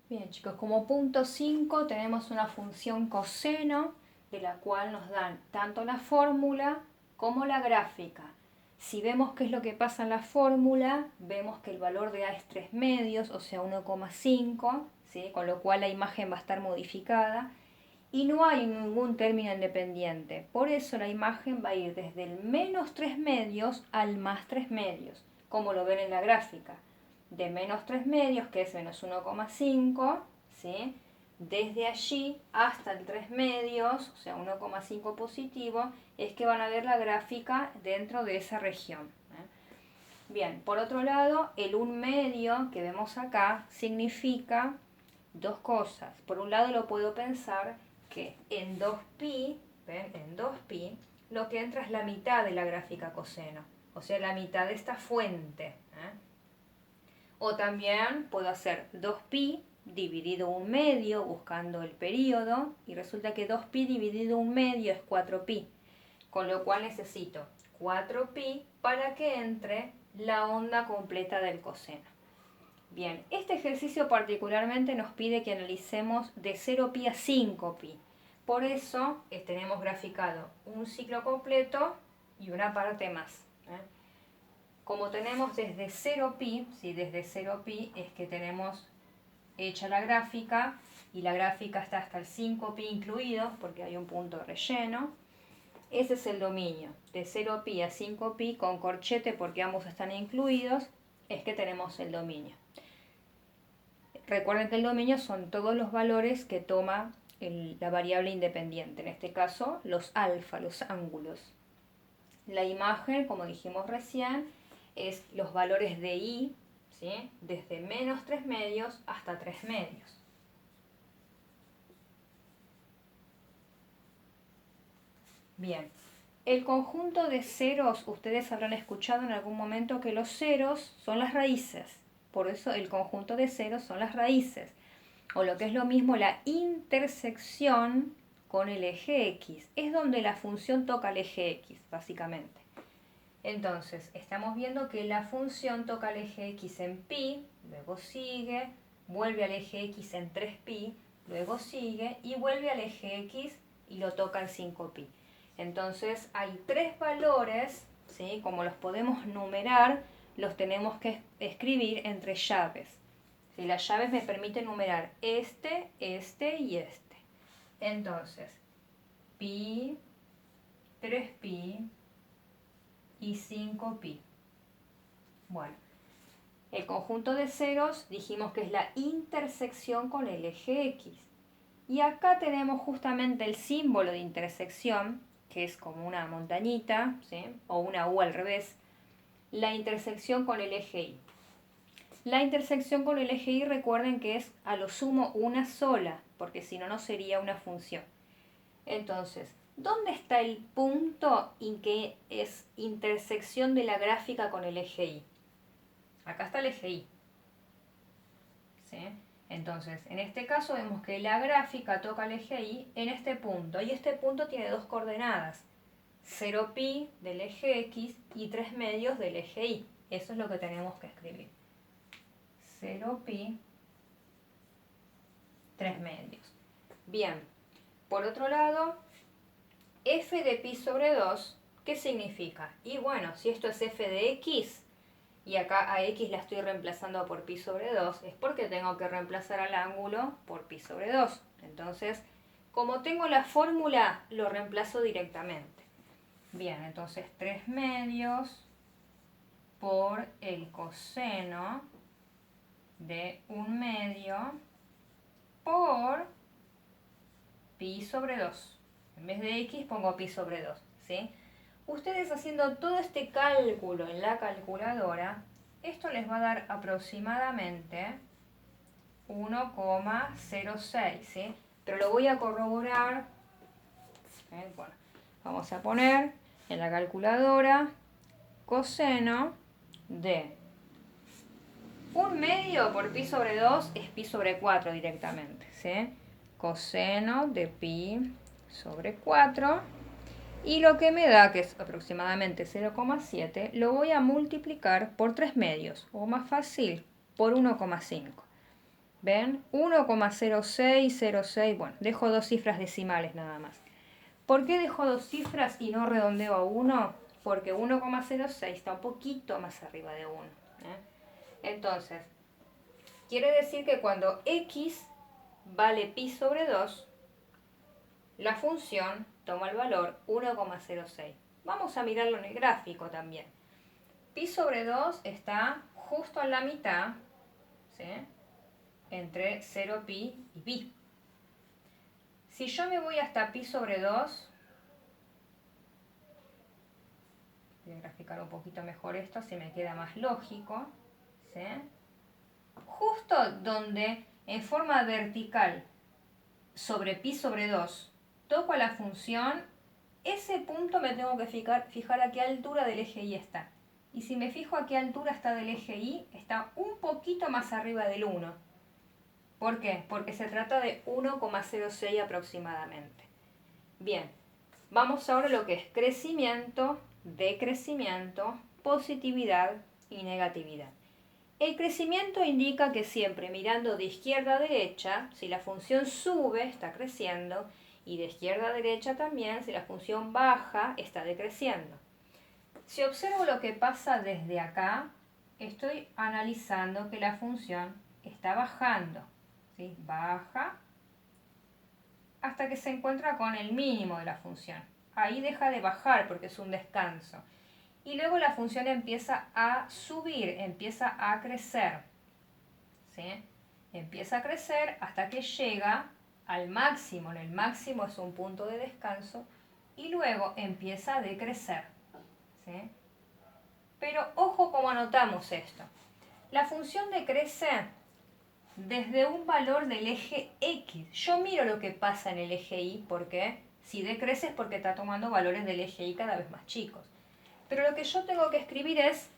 Bien, chicos, como punto 5 tenemos una función coseno de la cual nos dan tanto la fórmula como la gráfica. Si vemos qué es lo que pasa en la fórmula, vemos que el valor de A es 3 medios, o sea 1,5, ¿sí? Con lo cual la imagen va a estar modificada y no hay ningún término independiente. Por eso la imagen va a ir desde el menos 3 medios al más 3 medios, como lo ven en la gráfica. De menos 3 medios, que es menos 1,5, ¿sí? Desde allí hasta el 3 medios, o sea 1,5 positivo, es que van a ver la gráfica dentro de esa región. Bien, por otro lado, el 1 medio que vemos acá significa dos cosas. Por un lado lo puedo pensar que en 2pi, ¿ven? En 2pi, lo que entra es la mitad de la gráfica coseno, o sea, la mitad de esta fuente. O también puedo hacer 2pi dividido 1 medio buscando el periodo y resulta que 2pi dividido 1 medio es 4pi, con lo cual necesito 4pi para que entre la onda completa del coseno. Bien, este ejercicio particularmente nos pide que analicemos de 0pi a 5pi. Por eso tenemos graficado un ciclo completo y una parte más. Como tenemos desde 0pi, ¿sí? Desde 0pi es que tenemos hecha la gráfica y la gráfica está hasta el 5pi incluido porque hay un punto relleno. Ese es el dominio. De 0pi a 5pi con corchete porque ambos están incluidos es que tenemos el dominio. Recuerden que el dominio son todos los valores que toma la variable independiente, en este caso los alfa, los ángulos. La imagen, como dijimos recién, es los valores de i, ¿sí? Desde menos 3 medios hasta 3 medios. Bien, el conjunto de ceros, ustedes habrán escuchado en algún momento que los ceros son las raíces. Por eso el conjunto de ceros son las raíces. O lo que es lo mismo, la intersección con el eje X. Es donde la función toca el eje X, básicamente. Entonces, estamos viendo que la función toca el eje X en pi, luego sigue, vuelve al eje X en 3pi, luego sigue y vuelve al eje X y lo toca en 5pi. Entonces, hay tres valores, ¿sí? Como los podemos numerar, los tenemos que escribir entre llaves. ¿Sí? Las llaves me permiten numerar este y este. Entonces, pi, 3pi y 5pi. Bueno, el conjunto de ceros dijimos que es la intersección con el eje X. Y acá tenemos justamente el símbolo de intersección, que es como una montañita, ¿sí? O una U al revés. La intersección con el eje Y. La intersección con el eje Y, recuerden que es a lo sumo una sola, porque si no, no sería una función. Entonces, ¿dónde está el punto en que es intersección de la gráfica con el eje Y? Acá está el eje Y. ¿Sí? Entonces, en este caso vemos que la gráfica toca el eje Y en este punto. Y este punto tiene dos coordenadas. 0pi del eje X y 3 medios del eje Y. Eso es lo que tenemos que escribir. 0pi, 3 medios. Bien, por otro lado, f de pi sobre 2, ¿qué significa? Y bueno, si esto es f de x, y acá a x la estoy reemplazando por pi sobre 2, es porque tengo que reemplazar al ángulo por pi sobre 2. Entonces, como tengo la fórmula, lo reemplazo directamente. Bien, entonces 3 medios por el coseno de 1 medio por pi sobre 2. En vez de x pongo pi sobre 2, ¿sí? Ustedes haciendo todo este cálculo en la calculadora, esto les va a dar aproximadamente 1,06, ¿sí? Pero lo voy a corroborar. Bueno, vamos a poner en la calculadora coseno de 1 medio por pi sobre 2 es pi sobre 4 directamente, ¿sí? Coseno de pi sobre 4. Y lo que me da, que es aproximadamente 0,7, lo voy a multiplicar por 3 medios, o más fácil, por 1,5. ¿Ven? 1,0606, bueno, dejo 2 cifras decimales nada más. ¿Por qué dejo 2 cifras y no redondeo a 1? Porque 1,06 está un poquito más arriba de 1. Entonces, quiere decir que cuando x vale pi sobre 2, la función toma el valor 1,06. Vamos a mirarlo en el gráfico también. Pi sobre 2 está justo en la mitad, ¿sí?, entre 0pi y pi. Si yo me voy hasta pi sobre 2, voy a graficar un poquito mejor esto, así me queda más lógico, ¿sí? Justo donde en forma vertical sobre pi sobre 2 toco la función, ese punto me tengo que fijar a qué altura del eje y está. Y si me fijo a qué altura está del eje y, está un poquito más arriba del 1. ¿Por qué? Porque se trata de 1,06 aproximadamente. Bien, vamos ahora a lo que es crecimiento, decrecimiento, positividad y negatividad. El crecimiento indica que siempre mirando de izquierda a derecha, si la función sube, está creciendo, y de izquierda a derecha también, si la función baja, está decreciendo. Si observo lo que pasa desde acá, estoy analizando que la función está bajando, ¿sí? Baja hasta que se encuentra con el mínimo de la función. Ahí deja de bajar porque es un descanso. Y luego la función empieza a subir, empieza a crecer, ¿sí? Empieza a crecer hasta que llega al máximo. En el máximo es un punto de descanso y luego empieza a decrecer, ¿sí? Pero ojo cómo anotamos esto. La función decrece desde un valor del eje X. Yo miro lo que pasa en el eje Y, porque si decrece es porque está tomando valores del eje Y cada vez más chicos. Pero lo que yo tengo que escribir es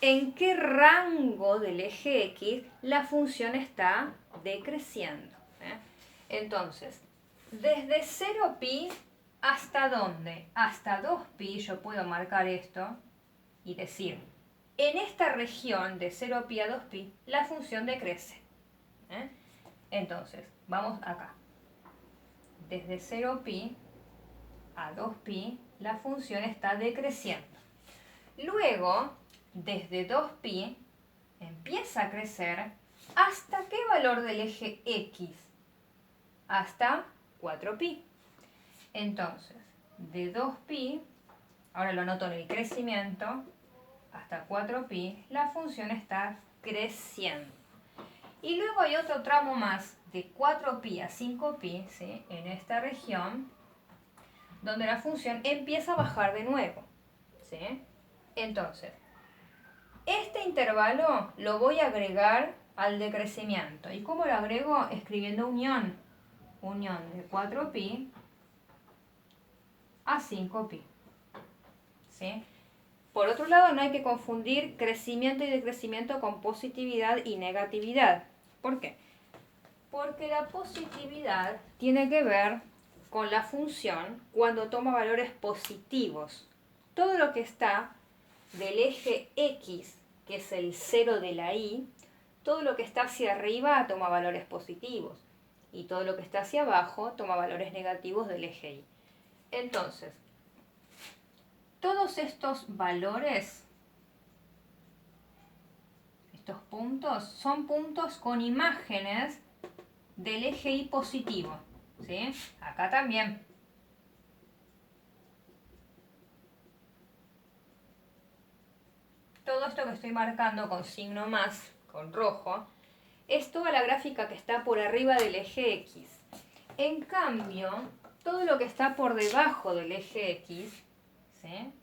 en qué rango del eje X la función está decreciendo. Entonces, desde 0pi hasta dónde? Hasta 2pi yo puedo marcar esto y decir, en esta región de 0pi a 2pi la función decrece. Entonces, vamos acá. Desde 0pi a 2pi la función está decreciendo. Luego, desde 2pi empieza a crecer ¿hasta qué valor del eje X? Hasta 4pi. Entonces, de 2pi, ahora lo anoto en el crecimiento, hasta 4pi, la función está creciendo. Y luego hay otro tramo más, de 4pi a 5pi, ¿sí?, en esta región, donde la función empieza a bajar de nuevo, ¿sí? Entonces, este intervalo lo voy a agregar al decrecimiento. ¿Y cómo lo agrego? Escribiendo unión. Unión de 4pi a 5pi, ¿sí? Por otro lado, no hay que confundir crecimiento y decrecimiento con positividad y negatividad. ¿Por qué? Porque la positividad tiene que ver con la función cuando toma valores positivos. Todo lo que está del eje X, que es el 0 de la Y, todo lo que está hacia arriba toma valores positivos y todo lo que está hacia abajo toma valores negativos del eje Y. Entonces, todos estos valores, estos puntos, son puntos con imágenes del eje Y positivo, ¿sí? Acá también. Todo esto que estoy marcando con signo más, con rojo, es toda la gráfica que está por arriba del eje X. En cambio, todo lo que está por debajo del eje X, ¿sí?,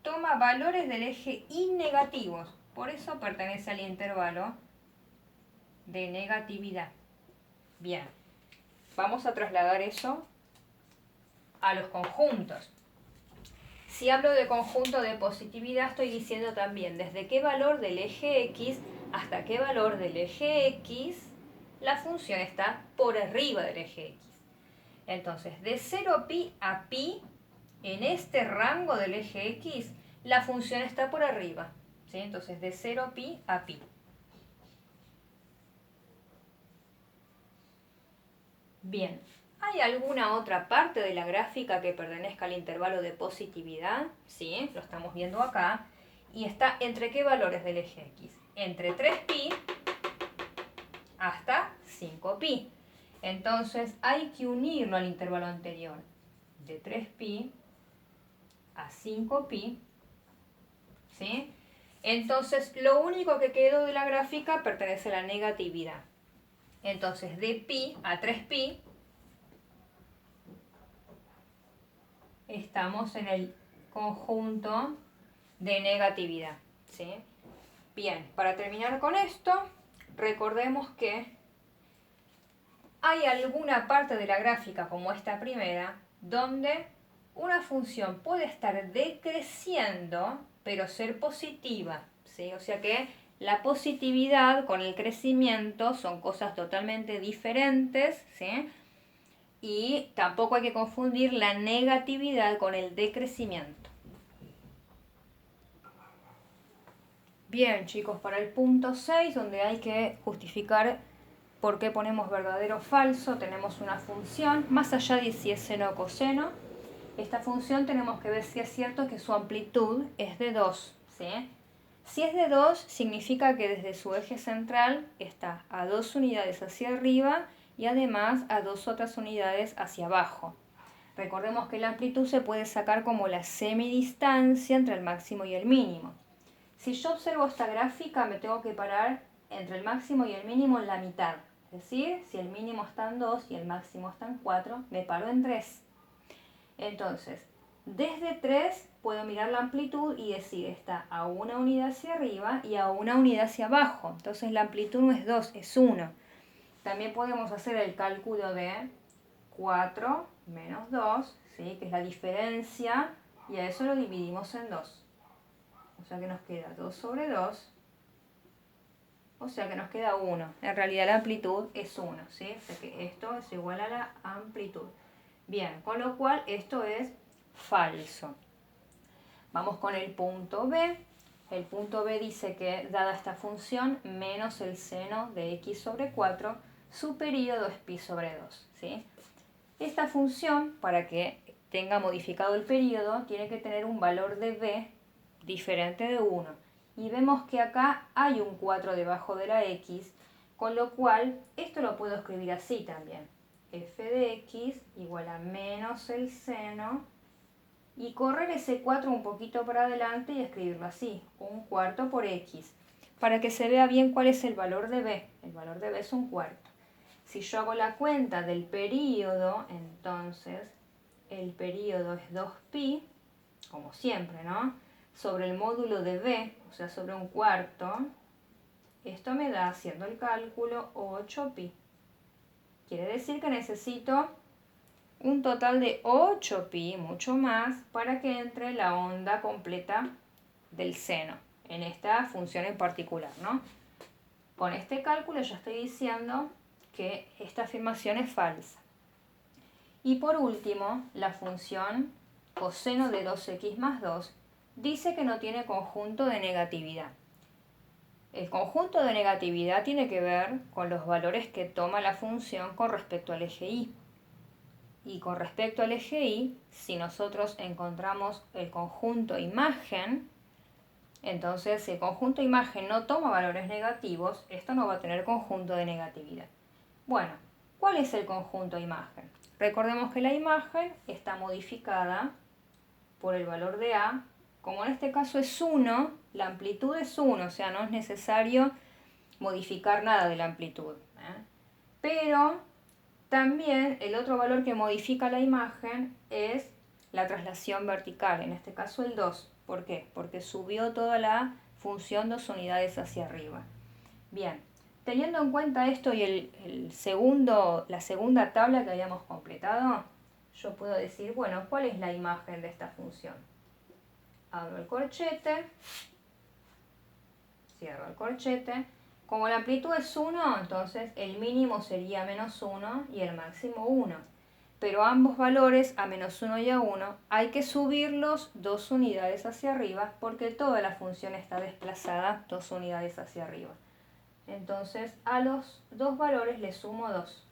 toma valores del eje Y negativos. Por eso pertenece al intervalo de negatividad. Bien, vamos a trasladar eso a los conjuntos. Si hablo de conjunto de positividad, estoy diciendo también desde qué valor del eje X hasta qué valor del eje X la función está por arriba del eje X. Entonces, de 0pi a pi, en este rango del eje X, la función está por arriba, ¿sí? Entonces, de 0pi a pi. Bien, ¿hay alguna otra parte de la gráfica que pertenezca al intervalo de positividad? Sí, lo estamos viendo acá. ¿Y está entre qué valores del eje X? Entre 3pi hasta 5pi. Entonces hay que unirlo al intervalo anterior. De 3pi a 5pi. ¿Sí? Entonces lo único que quedó de la gráfica pertenece a la negatividad. Entonces de pi a 3pi estamos en el conjunto de negatividad. ¿Sí? Bien, para terminar con esto, recordemos que hay alguna parte de la gráfica, como esta primera, donde una función puede estar decreciendo, pero ser positiva, ¿sí? O sea que la positividad con el crecimiento son cosas totalmente diferentes, ¿sí? Y tampoco hay que confundir la negatividad con el decrecimiento. Bien, chicos, para el punto 6, donde hay que justificar por qué ponemos verdadero o falso, tenemos una función, más allá de si es seno o coseno. Esta función tenemos que ver si es cierto que su amplitud es de 2, ¿sí? Si es de 2, significa que desde su eje central está a 2 unidades hacia arriba y además a 2 otras unidades hacia abajo. Recordemos que la amplitud se puede sacar como la semidistancia entre el máximo y el mínimo. Si yo observo esta gráfica, me tengo que parar entre el máximo y el mínimo en la mitad. Es decir, si el mínimo está en 2 y el máximo está en 4, me paro en 3. Entonces, desde 3 puedo mirar la amplitud y decir está a una unidad hacia arriba y a una unidad hacia abajo. Entonces la amplitud no es 2, es 1. También podemos hacer el cálculo de 4 menos 2, ¿sí? Que es la diferencia, y a eso lo dividimos en 2. O sea que nos queda 2 sobre 2. O sea que nos queda 1. En realidad la amplitud es 1, ¿sí? O sea que esto es igual a la amplitud. Bien, con lo cual esto es falso. Vamos con el punto B. El punto B dice que, dada esta función, menos el seno de x sobre 4, su período es pi sobre 2, ¿sí? Esta función, para que tenga modificado el período, tiene que tener un valor de b diferente de 1. Y vemos que acá hay un 4 debajo de la x, con lo cual esto lo puedo escribir así también. F de x igual a menos el seno, y correr ese 4 un poquito para adelante y escribirlo así, un cuarto por x, para que se vea bien cuál es el valor de b. El valor de b es un cuarto. Si yo hago la cuenta del período, entonces el período es 2pi, como siempre, ¿no? Sobre el módulo de b, o sea, sobre un cuarto, esto me da, haciendo el cálculo, 8pi. Quiere decir que necesito un total de 8pi, mucho más, para que entre la onda completa del seno, en esta función en particular, ¿no? Con este cálculo ya estoy diciendo que esta afirmación es falsa. Y por último, la función coseno de 2x más 2 dice que no tiene conjunto de negatividad. El conjunto de negatividad tiene que ver con los valores que toma la función con respecto al eje y. Y con respecto al eje y, si nosotros encontramos el conjunto imagen, entonces si el conjunto imagen no toma valores negativos, esto no va a tener conjunto de negatividad. Bueno, ¿cuál es el conjunto imagen? Recordemos que la imagen está modificada por el valor de A. Como en este caso es 1, la amplitud es 1, o sea, no es necesario modificar nada de la amplitud, ¿eh? Pero también el otro valor que modifica la imagen es la traslación vertical, en este caso el 2. ¿Por qué? Porque subió toda la función 2 unidades hacia arriba. Bien, teniendo en cuenta esto y la segunda tabla que habíamos completado, yo puedo decir, bueno, ¿cuál es la imagen de esta función? Abro el corchete, cierro el corchete. Como la amplitud es 1, entonces el mínimo sería menos 1 y el máximo 1. Pero ambos valores, a menos 1 y a 1, hay que subirlos 2 unidades hacia arriba porque toda la función está desplazada 2 unidades hacia arriba. Entonces a los dos valores le sumo 2.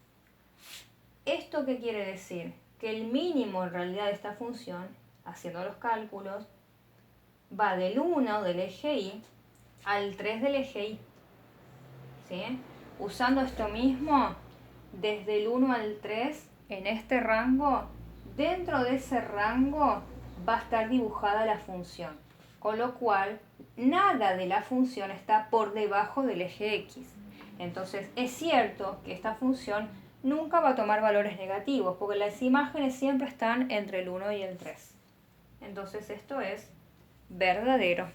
¿Esto qué quiere decir? Que el mínimo en realidad de esta función, haciendo los cálculos, va del 1 del eje Y al 3 del eje Y. ¿Sí? Usando esto mismo, desde el 1 al 3, en este rango, dentro de ese rango va a estar dibujada la función. Con lo cual, nada de la función está por debajo del eje X. Entonces, es cierto que esta función nunca va a tomar valores negativos, porque las imágenes siempre están entre el 1 y el 3. Entonces, esto es verdadero.